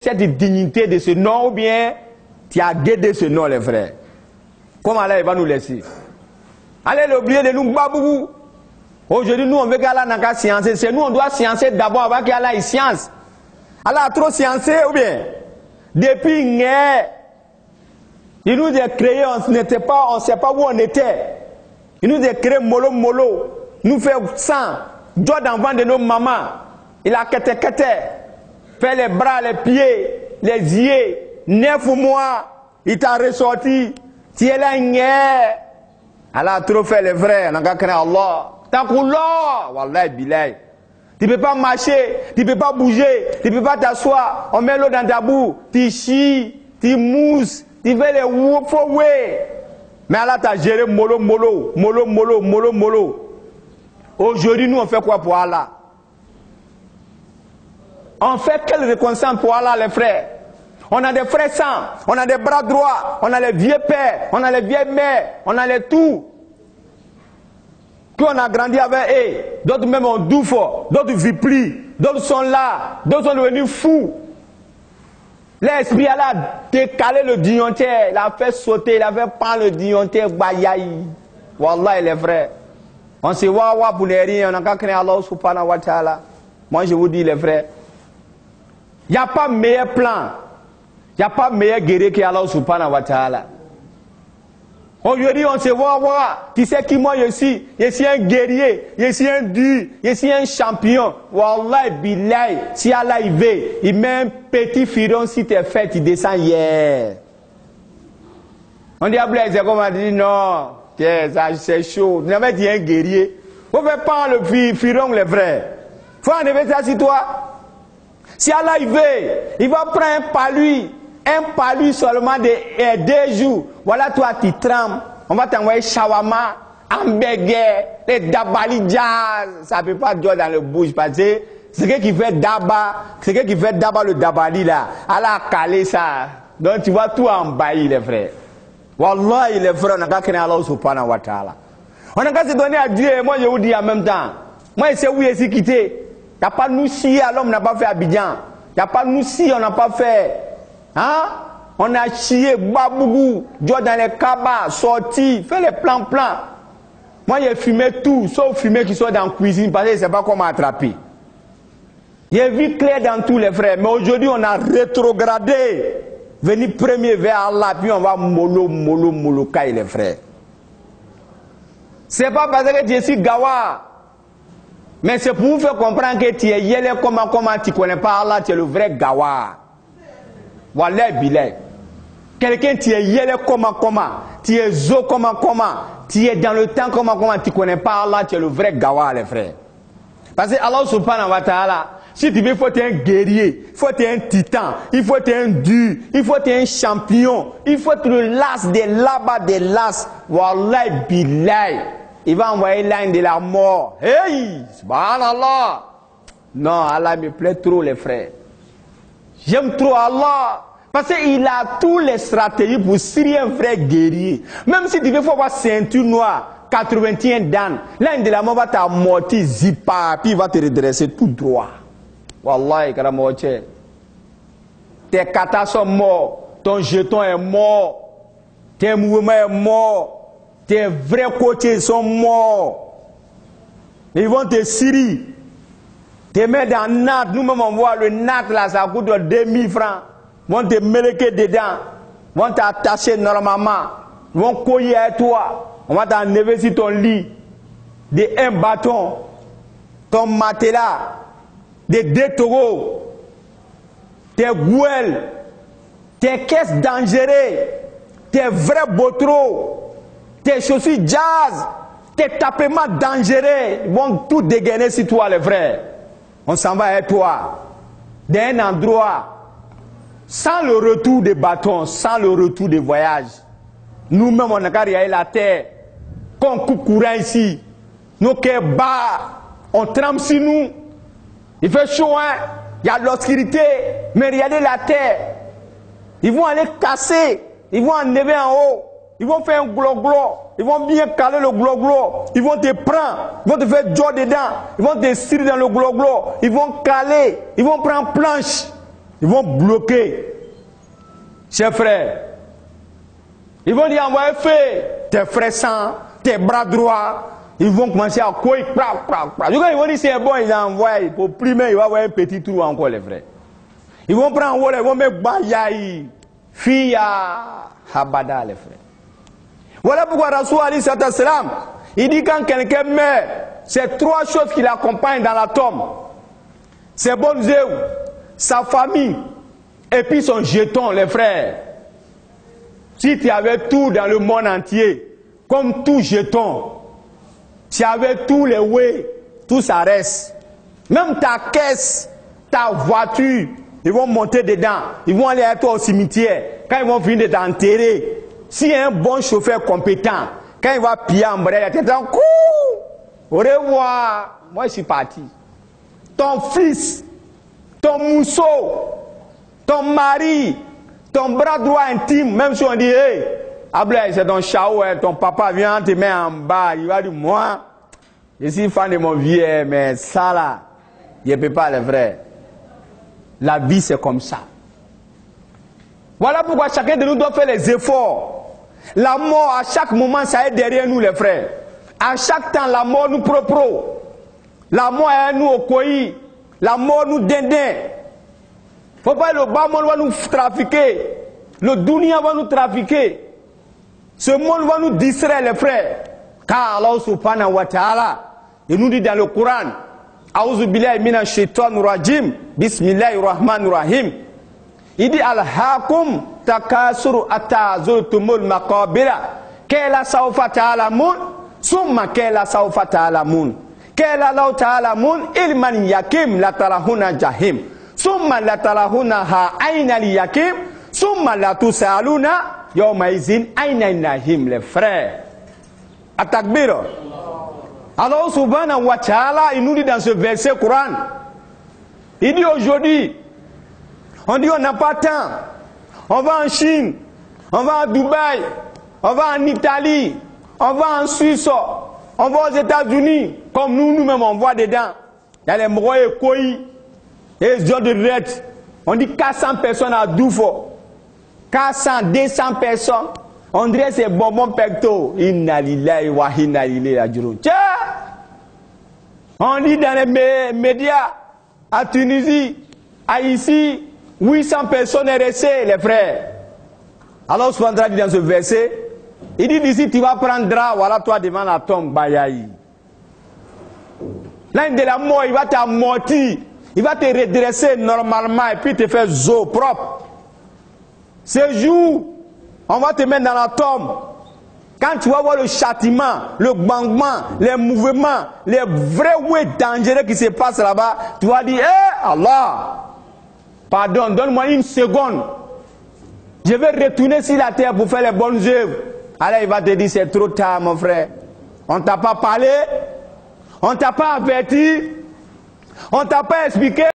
cette dignité de ce nom ou bien tu as guidé ce nom, les frères. Comment Allah va nous laisser? Allez l'oublier de nous babou. Aujourd'hui, nous on veut qu'Allah n'a qu'à sciencer. C'est nous on doit sciencer d'abord avant qu'Allah ait science. Allah a trop sciencé ou bien? Depuis hier, il nous a créé, on ne sait pas où on était. Il nous a créé mollo mollo. Nous fait sang, joie d'enfant de nos mamans. Il a kete, fait les bras, les pieds, les yeux, 9 mois. Il t'a ressorti. Tu es là hier. Allah a trop fait les vrais. On a qu'à créer Allah. Tant qu'on l'a, wallahi billahi. Tu ne peux pas marcher, tu ne peux pas bouger, tu ne peux pas t'asseoir. On met l'eau dans ta boue, tu chies, tu mousses, tu fais les faux ouais. Mais Allah t'a géré mollo mollo, mollo mollo, mollo mollo. Aujourd'hui, nous on fait quoi pour Allah? On fait quelle reconnaissance pour Allah, les frères? On a des frères saints, on a des bras droits, on a les vieux pères, on a les vieilles mères, on a les tout. Qu'on a grandi avec eux, d'autres même ont douffé, d'autres ne vivent plus, d'autres sont là, d'autres sont devenus fous. L'esprit a décalé le dignitaire, il a fait sauter, il a fait prendre le dignitaire, bayaï. Wallah, les frères. On se voit pour les rien, on n'a qu'à créer Allah subhanahu wa ta'ala. Moi je vous dis les frères, il n'y a pas meilleur plan, il n'y a pas meilleur guerrier qu'Allah subhanahu wa ta'ala. Aujourd'hui, on se voit, tu sais qui moi je suis un guerrier, je suis un dur, je suis un champion. Wallah, billahi, si Allah y veut, il met un petit firon si t'es fait, tu descends hier. On dit à Blaise, comme on dit, non, c'est chaud, tu n'avais dit un guerrier. Vous ne faites pas le firon, les frères. Faut enlever ça sur toi. Si Allah y veut, il va prendre un palu seulement de 2 jours. Voilà, toi, tu trembles. On va t'envoyer shawarma, hamburger, les dabali jazz. Ça ne peut pas durer dans le bouche parce que c'est ce qui fait daba, le dabali là. Allah a calé ça. Donc tu vois tout envahi, les frères. Wallah, les frères, on n'a qu'à créer Allah subhanahu wa ta'ala. On n'a qu'à se donner à Dieu. Moi, je vous dis en même temps. Moi, je sais où il s'est quitté. Il n'y a pas de nous si, l'homme n'a pas fait Abidjan. Il n'y a pas de nous si, on n'a pas fait. Hein? On a chié, babougou, Dieu dans les cabas, sorti, fait les plans. Moi, j'ai fumé tout, sauf fumé qui soit dans la cuisine, parce que je ne sais pas comment attraper. J'ai vu clair dans tous les frères, mais aujourd'hui, on a rétrogradé. Venir premier vers Allah, puis on va mollo, caille les frères. C'est pas parce que je suis gawa, mais c'est pour vous faire comprendre que tu es yélé, comment tu ne connais pas Allah, tu es le vrai gawa. Wallah bilay. Quelqu'un qui est yélé comment, tu es zo comment, tu es dans le temps comment, tu ne connais pas Allah, tu es le vrai gawa, les frères. Parce que Allah subhanahu wa ta'ala, si tu veux, il faut être un guerrier, il faut être un titan, il faut être un dur, il faut être un champion, il faut être le las des labas des las. Wallah bilay. Il va envoyer l'âne de la mort. Hey, subhanallah. Non, Allah me plaît trop, les frères. J'aime trop Allah. Parce qu'il a tous les stratégies pour ser un vrai guerrier. Même si tu veux avoir ceinture noire, 81 dan, l'un de la mort va t'amortir, zipa, puis il va te redresser tout droit. Wallahi, karamoche. Tes katas sont morts, ton jeton est mort, tes mouvements sont morts, tes vrais côtés sont morts. Ils vont te cirer. Te mettre dans nat, nous-mêmes on voit le nat là, ça coûte 2000 francs. Ils vont te mêler dedans, ils vont t'attacher normalement, ils vont couiller à toi, on va t'enlever sur ton lit, un bâton, ton matelas, des 2 taureaux, tes gouelles, tes caisses dangereuses, tes vrais botros, tes chaussures jazz, tes tapements dangereux, ils vont tout dégainer sur toi les frères. On s'en va avec toi, d'un endroit, sans le retour des bâtons, sans le retour des voyages. Nous-mêmes, on n'a qu'à regarder la terre, qu'on coupe courant ici, nos cœurs bas, on trempe sur nous. Il fait chaud, hein? Il y a de l'obscurité, mais regardez la terre. Ils vont aller casser, ils vont enlever en haut, ils vont faire un glo-glo, ils vont bien caler le glo-glo, ils vont te prendre, ils vont te faire joie dedans, ils vont te tirer dans le glo-glo, ils vont caler, ils vont prendre planche, Ils vont bloquer. Chers frères, ils vont dire envoyer feu. Tes frères sang, tes bras droits, ils vont commencer à courir. Ils vont dire c'est bon, ils envoient. Pour primer, il va y avoir un petit trou encore, les frères. Ils vont prendre, ils vont mettre Bayaï, Fia, Habada, les frères. Voilà pourquoi Rasoul Ali Salam, il dit quand quelqu'un meurt, c'est 3 choses qui l'accompagnent dans la tombe. Ses bonnes œuvres, sa famille, et puis son jeton, les frères. Si tu avais tout dans le monde entier, comme tout jeton, tu avais tous les ouais, tout ça reste. Même ta caisse, ta voiture, ils vont monter dedans, ils vont aller avec toi au cimetière. Quand ils vont venir de t'enterrer, si un bon chauffeur compétent, quand il va piller en brèche, tu es dans coup, au revoir, moi je suis parti. Ton fils, ton mousseau, ton mari, ton bras droit intime, même si on dit, hey, Ablaï, c'est ton chaos, ton papa vient te mettre en bas, il va dire, moi, je suis fan de mon vieux, mais ça là, je ne peux pas, les frères. La vie, c'est comme ça. Voilà pourquoi chacun de nous doit faire les efforts. La mort, à chaque moment, ça est derrière nous, les frères. À chaque temps, la mort nous propro. La mort est à nous au Koyi. La mort nous dindin. Faut pas le bas monde va nous trafiquer. Le dunia va nous trafiquer. Ce monde va nous distraire, les frères. Car Allah subhanahu wa ta'ala, il nous dit dans le Coran, A'udhu billahi minash shaitanir rajim, bismillahir rahmanir rahim. Il dit Al-Hakum takasuru atazultumul maqabira. Kela sawfa ta'lamun, summa kela sawfa ta'lamun. Kela law ta'lamun ilman yakim la tarahuna jahim. Summa la tarahuna ha aina li yakim. Summa la tusaluna yawma izin aina nahim, les frères. Atakbir. Allah subhanahu wa ta'ala, il nous dit dans ce verset Coran, il dit aujourd'hui, on dit on n'a pas de temps, on va en Chine, on va à Dubaï, on va en Italie, on va en Suisse, on va aux États-Unis, comme nous-mêmes on voit dedans. Il y a les Mroye Koyi, les gens de Red, on dit 400 personnes à Doufo, 400, 200 personnes. On dirait c'est bonbon pecto. Inna lillahi wa inna ilayhi raji'un. On dit dans les médias, à Tunisie, à ici, 800 personnes sont restées, les frères. Alors, souvent, dit dans ce verset, il dit d'ici, tu vas prendre drap, voilà toi devant la tombe, Bayaï. L'un de la mort, il va t'amortir, il va te redresser normalement et puis te faire zo propre. Ce jour, on va te mettre dans la tombe. Quand tu vas voir le châtiment, le bangement, les mouvements, les vrais ouais dangereux qui se passent là-bas, tu vas dire, eh Allah, pardon, donne-moi une seconde. Je vais retourner sur la terre pour faire les bonnes œuvres. Alors il va te dire, c'est trop tard, mon frère. On ne t'a pas parlé, on ne t'a pas averti, on ne t'a pas expliqué.